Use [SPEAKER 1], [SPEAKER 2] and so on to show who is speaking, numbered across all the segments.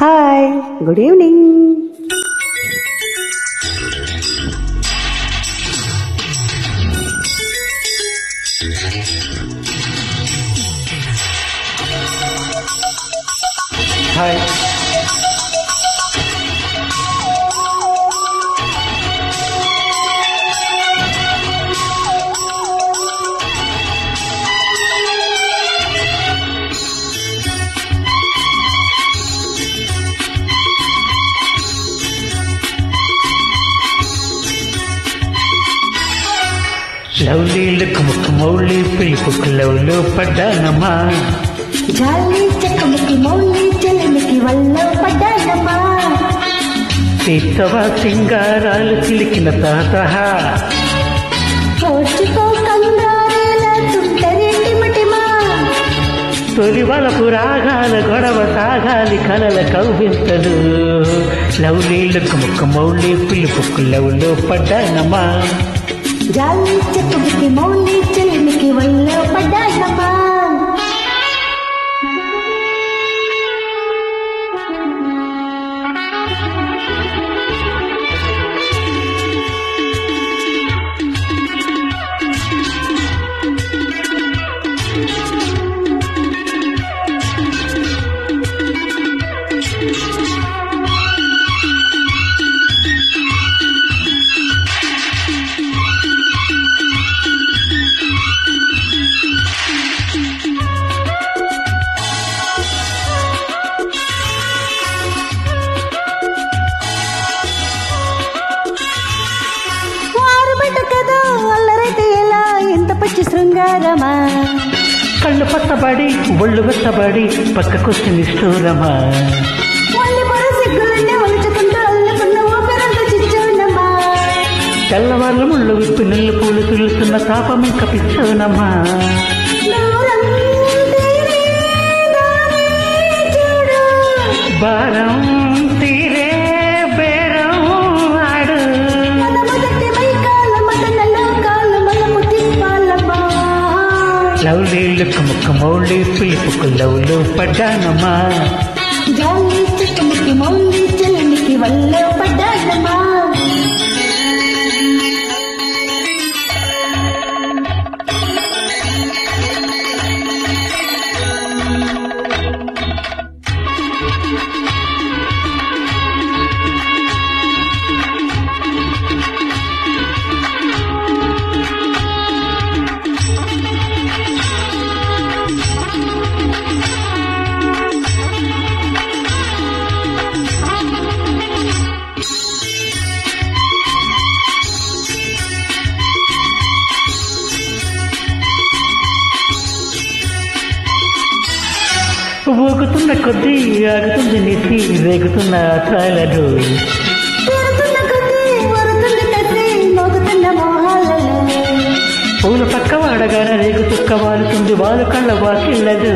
[SPEAKER 1] Hi, good evening.
[SPEAKER 2] Hi, లవ్లీలకు ముక్కు మౌళి పిలుపుకు లవ్లో పడ్డానమ్మా.
[SPEAKER 1] జాలి చెక్కముకి మౌలి చెల్లెలికి వల్ల పడ్డానమ్మా.
[SPEAKER 2] తీర్చవ సింగారాలు చిలికిన తాతహ
[SPEAKER 1] ఓర్చుకో కంగారేలా తుంటరేంటి మటిమా.
[SPEAKER 2] తొలి వలపు రాగాల గొడవ సాగాలి కలల కౌవింతలు. లవ్లీలకు ముక్కు మౌళి పిలుపుకు లవ్లో పడ్డానమ్మా.
[SPEAKER 1] జాలి చెక్కముకి మౌలి చెల్లెలికి వల్ల పడ్డానమ్మా. శృంగారమా
[SPEAKER 2] కళ్ళు పట్టబడి ఒళ్ళు వెత్తబడి పక్కకొచ్చి నిష్ఠూరమా. తెల్లవాళ్ళు ముళ్ళు విప్పి నెల్లు పూలు పిలుస్తున్న తాపం ఇంక పిచ్చోనమ్మా. భారం తీరే బేరం ఆడు. లవ్లీలకు ముక్క మౌళి పిలుపుకు లవ్లో పడ్డానమ్మా.
[SPEAKER 1] జాలి చెక్కముకి మౌలి చెల్లెలికి వల్ల పడ్డానమ్మా.
[SPEAKER 2] ఊగుతున్న కొద్దీ ఆగుతుంది నెత్తి రేగుతున్న తాళను. పూల పక్క వాడగానే రేగు తుక్క వాలుతుంది వాళ్ళు కళ్ళ వాకిళ్ళదు.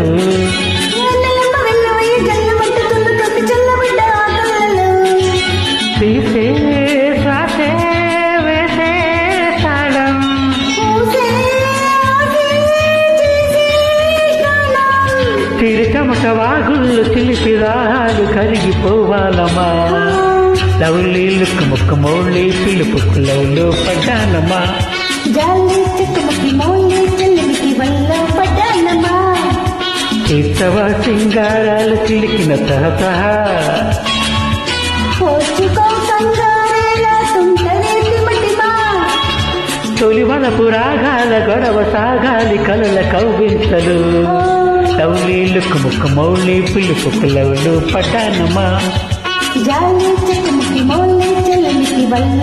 [SPEAKER 2] తీసే శ్వాసే వేసే తాళం. తిరిచమట వాగుళ్ళు చిలిపి రాలు కరిగిపోవాలమ్మా. లవ్లీలకు ముక్క మౌళి పిలుపుకు లవ్లో పడ్డానమ్మా.
[SPEAKER 1] జాలి చెక్కముకి మౌలి చెల్లెలికి వల్ల పడ్డానమ్మా.
[SPEAKER 2] తీర్చవ సింగారాలు చిలికిన తాతహ
[SPEAKER 1] ఓర్చుకో కంగారేలా తుంటరేంటి మటిమా.
[SPEAKER 2] తొలి వలపు రాగాల గొడవ సాగాలి కలల కౌవింతలు. లవ్లీలకు ముక్క మౌళి పిలుపుకు లవ్లో పడ్డానమ్మా.
[SPEAKER 1] జాలి చెక్కముకి మౌలి చెల్లెలికి వల్ల